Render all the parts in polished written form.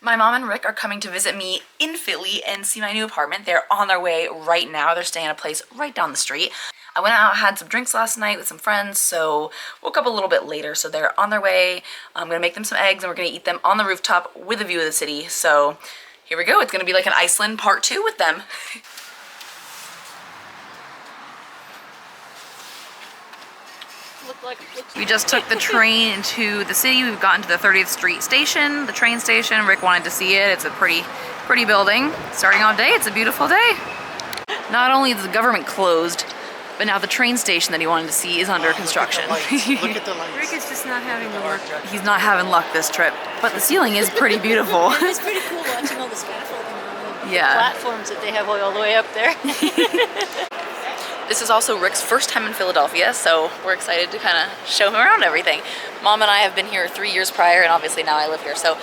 My mom and Rick are coming to visit me in Philly and see my new apartment. They're on their way right now. They're staying at a place right down the street. I went out, had some drinks last night with some friends, so woke up a little bit later. So they're on their way. I'm gonna make them some eggs and we're gonna eat them on the rooftop with a view of the city. So here we go. It's gonna be like an Iceland part 2 with them. We just took the train into the city. We've gotten to the 30th Street station, the train station. Rick wanted to see it. It's a pretty building. Starting all day, it's a beautiful day. Not only is the government closed, but now the train station that he wanted to see is under construction. Look at the lights. Rick is just not having the luck. He's not having luck this trip, but the ceiling is pretty beautiful. It's pretty cool watching all the scaffolding on the Yeah. platforms that they have all the way up there. This is also Rick's first time in Philadelphia, so we're excited to kind of show him around everything. Mom and I have been here 3 years prior, and obviously now I live here, so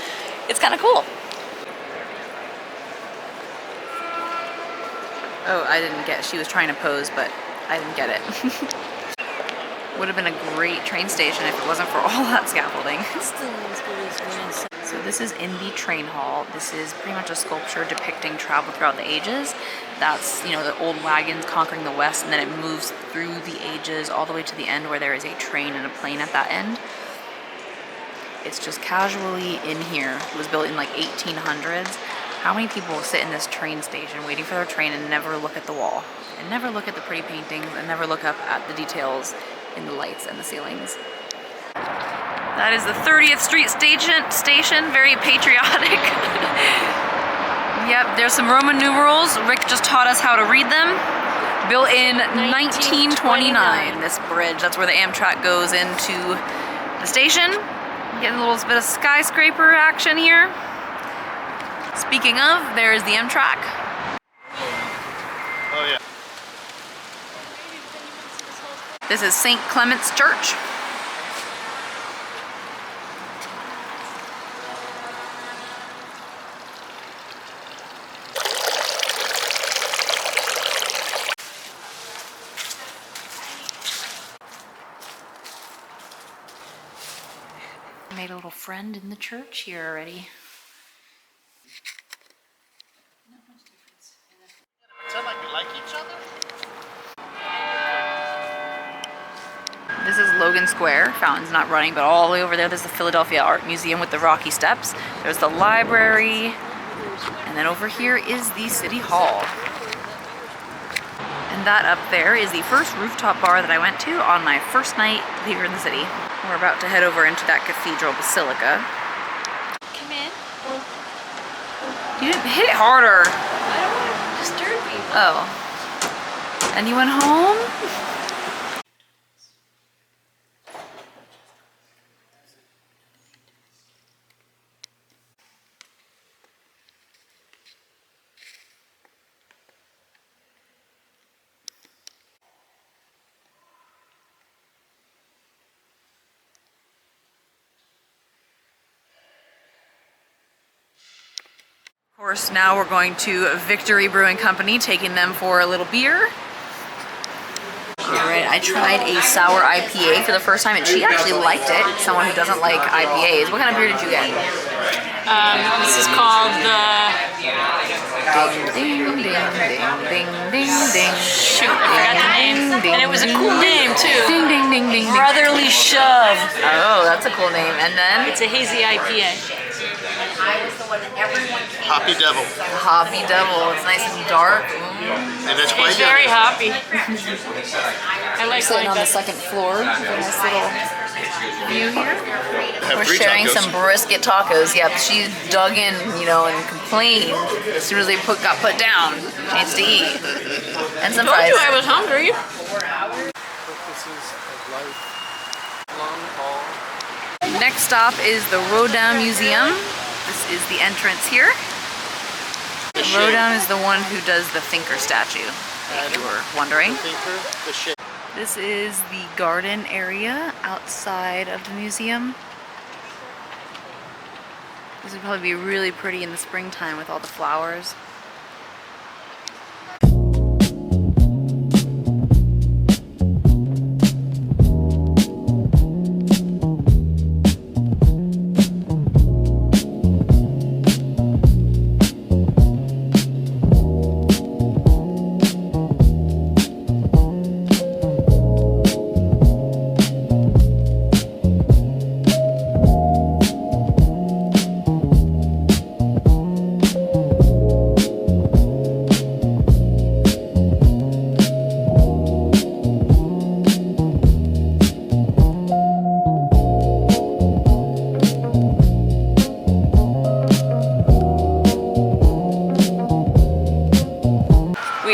it's kind of cool. Oh, I didn't get, she was trying to pose, but I didn't get it. Would have been a great train station if it wasn't for all that scaffolding. So this is in the train hall. This is pretty much a sculpture depicting travel throughout the ages. That's, you know, the old wagons conquering the West, and then it moves through the ages all the way to the end where there is a train and a plane at that end. It's just casually in here. It was built in like 1800s. How many people sit in this train station waiting for their train and never look at the wall? And never look at the pretty paintings and never look up at the details in the lights and the ceilings. That is the 30th Street station, very patriotic. Yep, there's some Roman numerals. Rick just taught us how to read them. Built in 1929, this bridge. That's where the Amtrak goes into the station. Getting a little bit of skyscraper action here. Speaking of, there is the Amtrak. Oh yeah. This is St. Clement's Church. Made a little friend in the church here already. Sound like we like each other? This is Logan Square. Fountain's not running, but all the way over there, there's the Philadelphia Art Museum with the rocky steps. There's the library. And then over here is the City Hall. And that up there is the first rooftop bar that I went to on my first night here in the city. We're about to head over into that cathedral basilica. Come in. You didn't hit it harder. I don't want to disturb people. Oh. And you went home? Of course, now we're going to Victory Brewing Company, taking them for a little beer. Alright, I tried a sour IPA for the first time and she actually liked it. Someone who doesn't like IPAs. What kind of beer did you get? This is called the... Ding, ding, ding, ding, ding, ding. Shoot, I forgot the name. And it was a cool name, too. Ding, ding, ding, ding, ding. Brotherly Shove. Oh, that's a cool name. And then? It's a hazy IPA. Hoppy Devil. Hoppy Devil. It's nice and dark. And it's quite It's very good. hoppy. I like Sitting on the that. second floor. Nice little view here. Have We're three sharing tacos. some brisket tacos. Yep, she dug in, you know, and complained as soon as they got put down. She needs to eat. And some I told fries. you I was hungry. Purposes of life. Long haul. Next stop is the Rodin Museum. This is the entrance here. Rodin is the one who does the Thinker statue, if you were wondering. Thinker, the shape. This is the garden area outside of the museum. This would probably be really pretty in the springtime with all the flowers.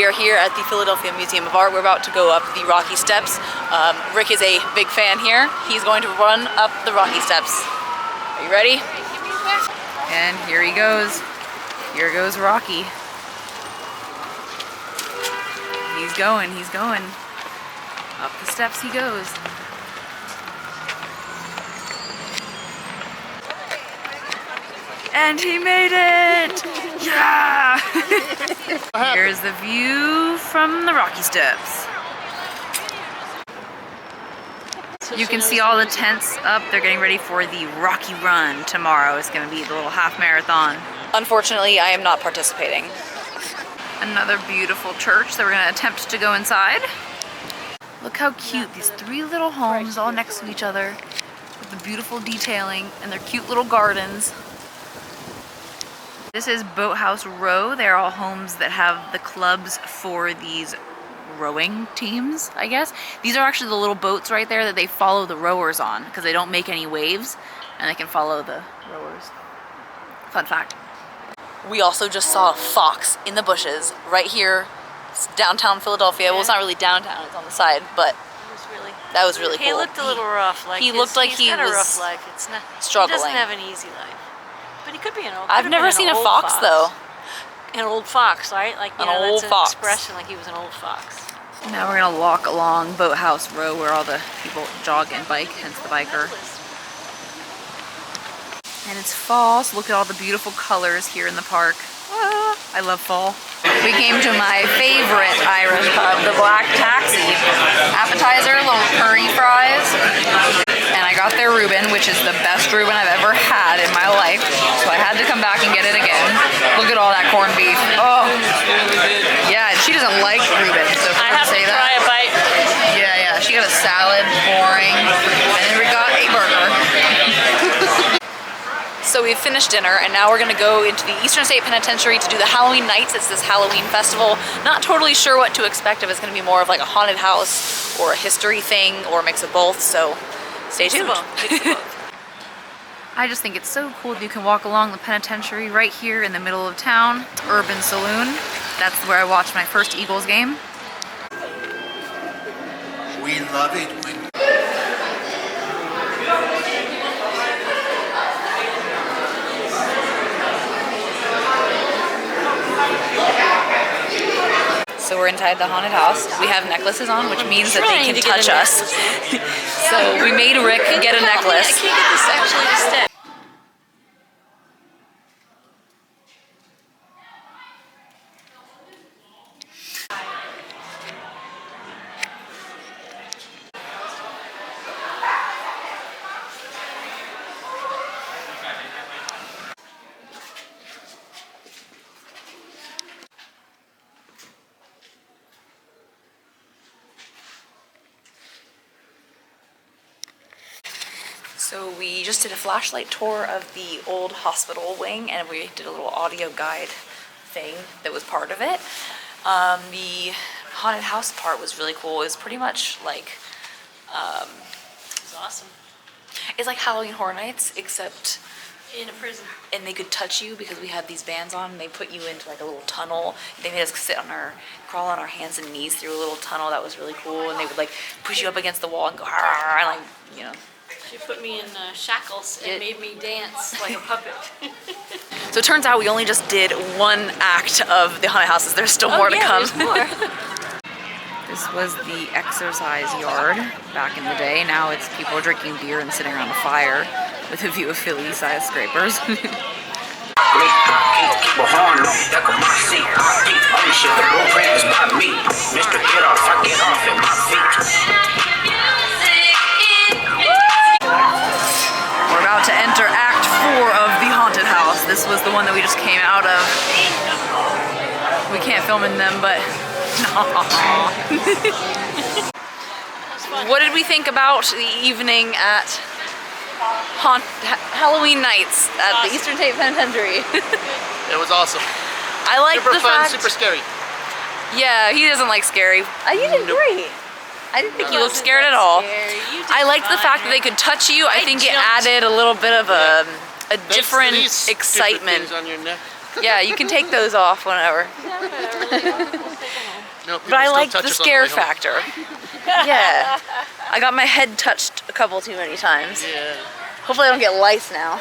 are here at the Philadelphia Museum of Art. We're about to go up the Rocky Steps. Rick is a big fan here. He's going to run up the Rocky Steps. Are you ready? And here he goes. Here goes Rocky. He's going, he's going. Up the steps he goes. And he made it! Yeah! Here's the view from the Rocky Steps. You can see all the tents up. They're getting ready for the Rocky Run tomorrow. It's going to be the little half marathon. Unfortunately, I am not participating. Another beautiful church that we're going to attempt to go inside. Look how cute. These 3 little homes all next to each other with the beautiful detailing and their cute little gardens. This is Boathouse Row. They're all homes that have the clubs for these rowing teams, I guess. These are actually the little boats right there that they follow the rowers on because they don't make any waves and they can follow the rowers. Fun fact. We also just saw a fox in the bushes right here. It's downtown Philadelphia. Yeah. Well, it's not really downtown, it's on the side, but that was really cool. He looked a little rough. Like he looked like he got was a rough life. It's not struggling. He doesn't have an easy life. But he could be an old. I've never seen a fox though. An old fox, right? Like you know, old that's fox. an expression, like he was an old fox. Now we're gonna walk along Boathouse Row where all the people jog and bike, hence the biker. And it's fall, so look at all the beautiful colors here in the park. Ah, I love fall. We came to my favorite Irish pub, the Black Taxi. Appetizer, little curry fries. And I got their Reuben, which is the best Reuben I've ever had in my life. So I had to come back and get it again. Look at all that corned beef. Oh, yeah, she doesn't like Reuben, so I have to try a bite. Yeah, she got a salad, boring, and then we got a burger. So we've finished dinner, and now we're gonna go into the Eastern State Penitentiary to do the Halloween Nights. It's this Halloween festival. Not totally sure what to expect, if it's gonna be more of like a haunted house or a history thing or a mix of both, so stay tuned. I just think it's so cool that you can walk along the penitentiary right here in the middle of town. Urban Saloon. That's where I watched my first Eagles game. We love it when So we're inside the haunted house. We have necklaces on, which means that they can touch us. So we made Rick get a necklace. I can't get this actually to stick. So we just did a flashlight tour of the old hospital wing, and we did a little audio guide thing that was part of it. The haunted house part was really cool. It was pretty much like, It was awesome. it's like Halloween Horror Nights, except In a prison. and they could touch you because we had these bands on, and they put you into like a little tunnel. They made us crawl on our hands and knees through a little tunnel. That was really cool. And they would like push you up against the wall and go, and like, you know. She put me in shackles and made me dance like a puppet. So it turns out we only just did one act of the haunted houses. There's still more to come. There's more. This was the exercise yard back in the day. Now it's people drinking beer and sitting around a fire with a view of Philly skyscrapers. We're about to enter Act 4 of the haunted house. This was the one that we just came out of. We can't film in them, but what did we think about the evening at Halloween Nights at the Eastern State Penitentiary? it was awesome. I like Super the fun, fact. super scary. Yeah, he doesn't like scary. You did great. I didn't think you looked scared at all. I liked the fact that they could touch you. I think it added a little bit of a different excitement. On your neck. Yeah, you can take those off whenever. No, people But I still like touch the us on scare way home. factor. Yeah. I got my head touched a couple too many times. Yeah. Hopefully I don't get lice now.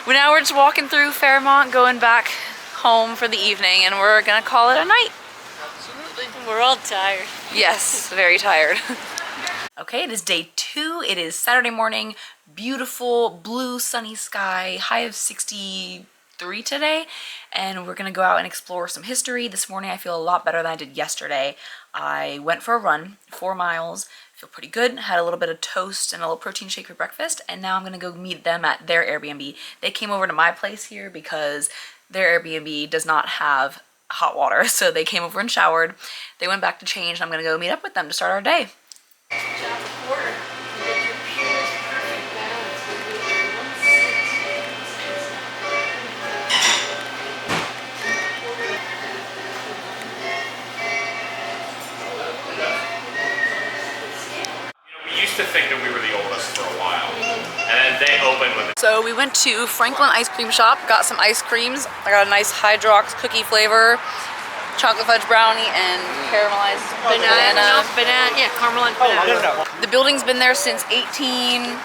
We're just walking through Fairmont, going back home for the evening, and we're gonna call it a night. Absolutely. We're all tired. Yes, very tired. Okay, it is day 2. It is Saturday morning. Beautiful blue sunny sky, high of 63 today, and we're gonna go out and explore some history. This morning I feel a lot better than I did yesterday. I went for a run, 4 miles, feel pretty good, had a little bit of toast and a little protein shake for breakfast, and now I'm gonna go meet them at their Airbnb. They came over to my place here because their Airbnb does not have hot water, so they came over and showered. They went back to change, and I'm gonna go meet up with them to start our day. We used to think that we were the oldest for a while, and then they opened with So we went to Franklin Ice Cream Shop, got some ice creams. I got a nice Hydrox cookie flavor, chocolate fudge brownie, and caramelized banana. Yeah, caramelized banana. The building's been there since 18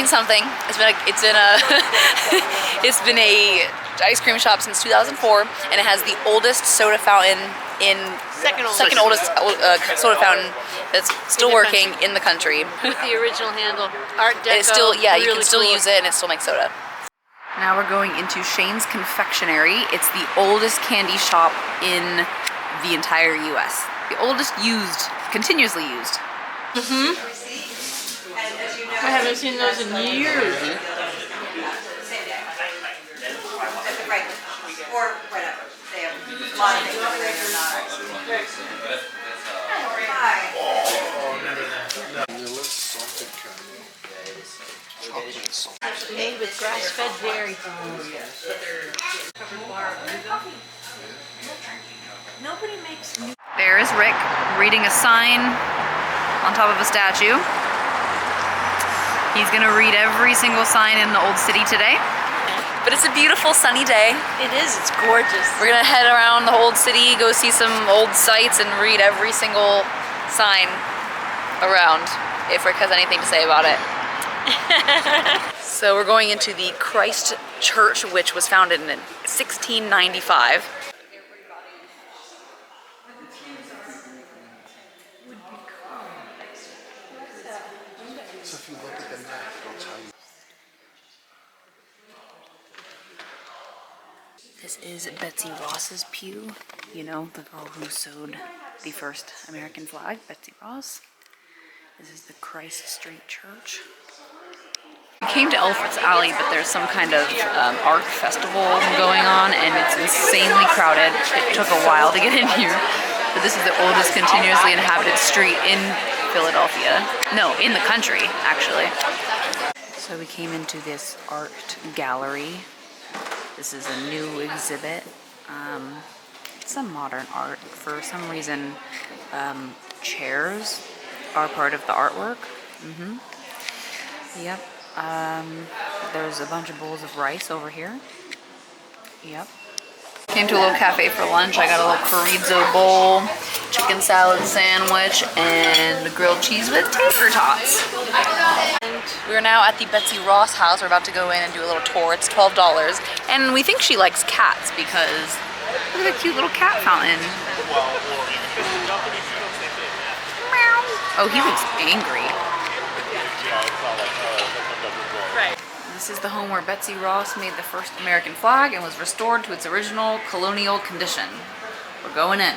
something. It's been a ice cream shop since 2004, and it has the oldest soda fountain Second oldest soda fountain that's still In the working in the country. With the original handle. Art Deco. And it's still, yeah, you really can still cool. use it and it still makes soda. Now we're going into Shane's Confectionery. It's the oldest candy shop in the entire US. The oldest continuously used. I haven't seen those in years. Or whatever. They have a lot of things over there that are not. Made with grass-fed dairy. Nobody makes new. There is Rick reading a sign on top of a statue. He's gonna read every single sign in the old city today. But it's a beautiful sunny day. It is, it's gorgeous. We're gonna head around the old city, go see some old sites, and read every single sign around, if Rick has anything to say about it. So we're going into the Christ Church, which was founded in 1695. So if you look at the map, it'll tell you. This is Betsy Ross's pew. You know, the girl who sewed the first American flag, Betsy Ross. This is the Christ Street Church. We came to Elephant's Alley, but there's some kind of art festival going on, and it's insanely crowded. It took a while to get in here, but this is the oldest continuously inhabited street in Philadelphia. No, in the country, actually. So we came into this art gallery. This is a new exhibit. It's some modern art. For some reason, chairs are part of the artwork. Yep. There's a bunch of bowls of rice over here. Yep. Came to a little cafe for lunch. I got a little chorizo bowl, chicken salad sandwich, and grilled cheese with tater tots. We're now at the Betsy Ross house. We're about to go in and do a little tour. It's $12. And we think she likes cats because look at the cute little cat fountain. Meow. Oh, he looks angry. Right. This is the home where Betsy Ross made the first American flag and was restored to its original colonial condition. We're going in.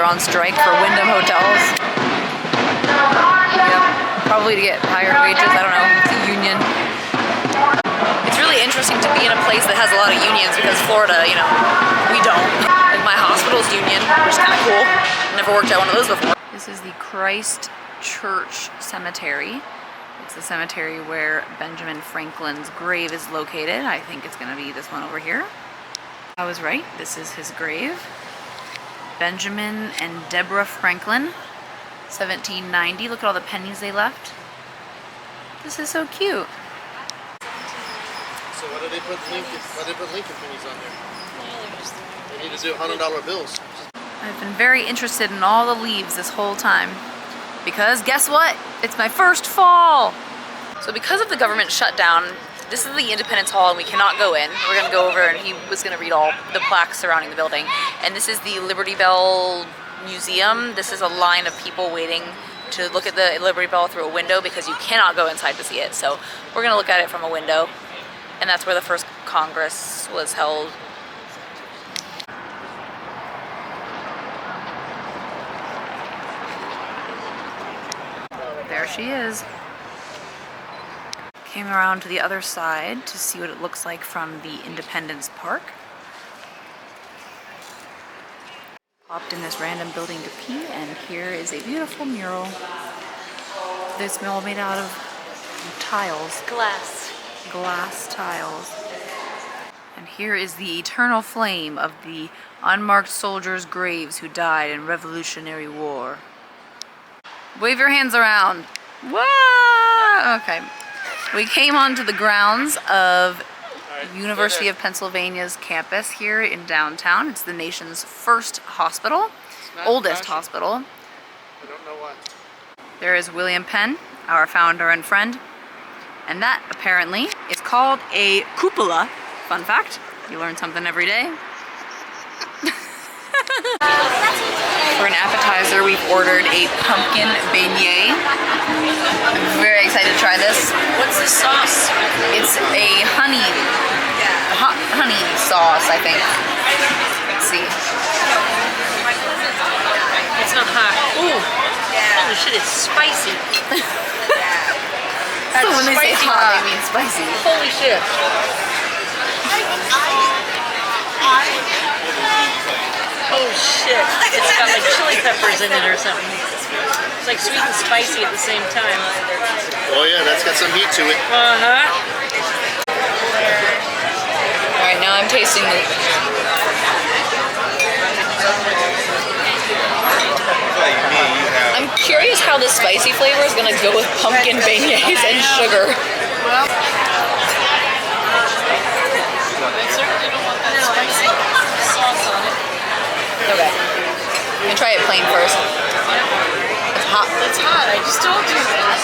On strike for Wyndham Hotels. Yep. Probably to get higher wages. I don't know. It's a union. It's really interesting. interesting to be in a place that has a lot of unions because Florida, you know, we don't. Like my hospital's union, which is kind of cool. Never worked at one of those before. This is the Christ Church Cemetery. It's the cemetery where Benjamin Franklin's grave is located. I think it's gonna be this one over here. I was right, this is his grave. Benjamin and Deborah Franklin, 1790. Look at all the pennies they left. This is so cute. So why did they put Lincoln pennies on there? They need to do $100 bills. I've been very interested in all the leaves this whole time because guess what? It's my first fall. So because of the government shutdown, this is the Independence Hall and we cannot go in. We're gonna go over and he was gonna read all the plaques surrounding the building. And this is the Liberty Bell Museum. This is a line of people waiting to look at the Liberty Bell through a window because you cannot go inside to see it. So we're gonna look at it from a window. And that's where the first Congress was held. There she is. Came around to the other side to see what it looks like from the Independence Park. Popped in this random building to pee, and here is a beautiful mural. This mural made out of tiles. Glass tiles. And here is the eternal flame of the unmarked soldiers' graves who died in Revolutionary War. Wave your hands around. Whoa! Okay. We came onto the grounds of University of Pennsylvania's campus here in downtown. It's the nation's first hospital, oldest hospital. I don't know why. There is William Penn, our founder and friend. And that apparently is called a cupola. Fun fact, you learn something every day. For an appetizer, we've ordered a pumpkin beignet. I'm very excited to try this. What's the sauce? It's a honey sauce, I think. Let's see. It's not hot. Ooh. Holy shit, it's spicy. So when they say spicy hot, hot. they mean spicy. Holy shit. Oh shit. It's got like chili peppers in it or something. It's like sweet and spicy at the same time. Oh yeah, that's got some heat to it. Uh-huh. Alright, now I'm tasting the... I'm curious how the spicy flavor is gonna go with pumpkin beignets and sugar. Okay. Let me try it plain first. It's hot. It's hot, I just told you that.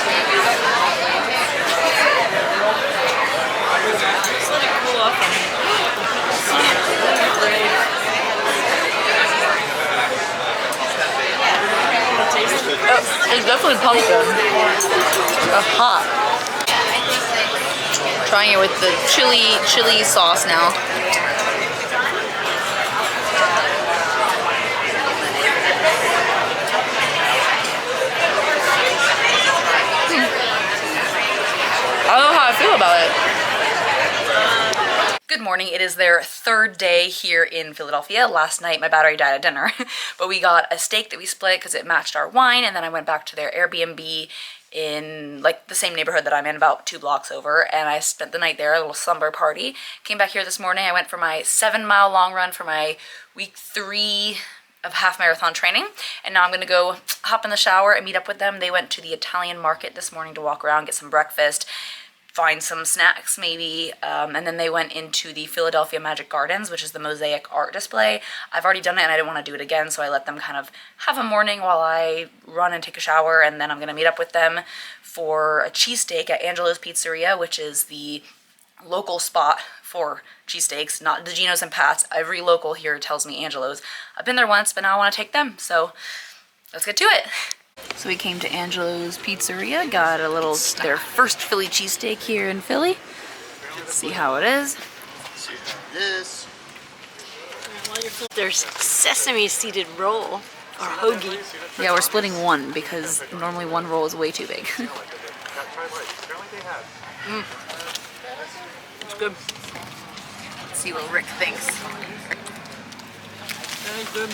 Just let it cool off on me. It's definitely pumpkin. It's hot. Trying it with the chili sauce now. I don't know how I feel about it. Good morning. It is their third day here in Philadelphia. Last night my battery died at dinner, but we got a steak that we split because it matched our wine, and then I went back to their Airbnb in like the same neighborhood that I'm in, about 2 blocks over, and I spent the night there, a little slumber party. Came back here this morning. I went for my 7-mile long run for my week 3 of half marathon training, and now I'm gonna go hop in the shower and meet up with them. They went to the Italian market this morning to walk around, get some breakfast, find some snacks maybe, and then they went into the Philadelphia Magic Gardens, which is the mosaic art display. I've already done it and I didn't want to do it again, so I let them kind of have a morning while I run and take a shower, and then I'm gonna meet up with them for a cheesesteak at Angelo's Pizzeria, which is the local spot for cheesesteaks, not DeGino's and Pat's. Every local here tells me Angelo's. I've been there once, but now I want to take them, so let's get to it. So we came to Angelo's Pizzeria, got a little, their first Philly cheesesteak here in Philly. Let's see how it is. See how it is. There's sesame seeded roll, or hoagie. Yeah, we're splitting one because normally one roll is way too big. It's good. Let's see what Rick thinks. That's good.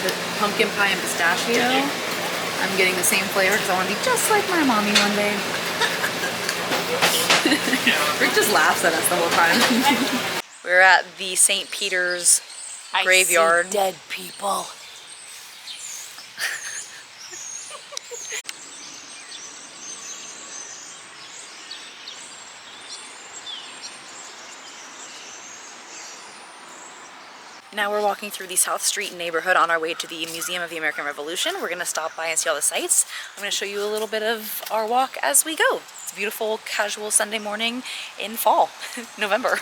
The pumpkin pie and pistachio. I'm getting the same flavor because I want to be just like my mommy one day. Rick just laughs at us the whole time. We're at the St. Peter's graveyard. I see dead people. Now we're walking through the South Street neighborhood on our way to the Museum of the American Revolution. We're going to stop by and see all the sights. I'm going to show you a little bit of our walk as we go. It's a beautiful, casual Sunday morning in fall, November.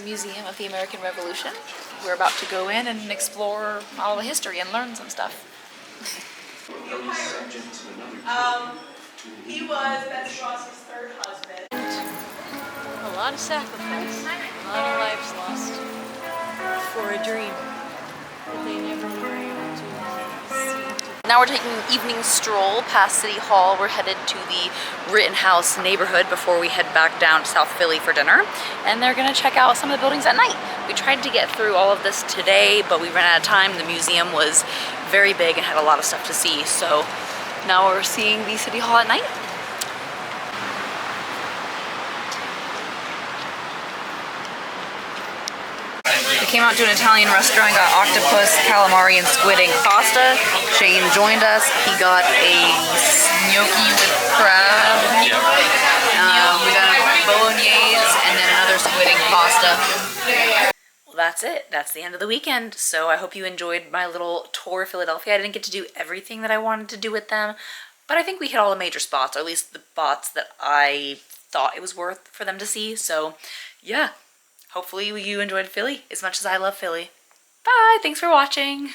Museum of the American Revolution. We're about to go in and explore all the history and learn some stuff. He was Betsy Ross's third husband. A lot of sacrifice, a lot of lives lost for a dream that they never were able to see. Now we're taking an evening stroll past City Hall. We're headed to the Rittenhouse neighborhood before we head back down to South Philly for dinner. And they're gonna check out some of the buildings at night. We tried to get through all of this today, but we ran out of time. The museum was very big and had a lot of stuff to see. So now we're seeing the City Hall at night. We came out to an Italian restaurant, got octopus, calamari, and squid ink pasta. Shane joined us. He got a gnocchi with crab. We got a bolognese and then another squid ink pasta. Well, that's it. That's the end of the weekend. So I hope you enjoyed my little tour of Philadelphia. I didn't get to do everything that I wanted to do with them, but I think we hit all the major spots, or at least the spots that I thought it was worth for them to see. So yeah. Hopefully you enjoyed Philly as much as I love Philly. Bye! Thanks for watching!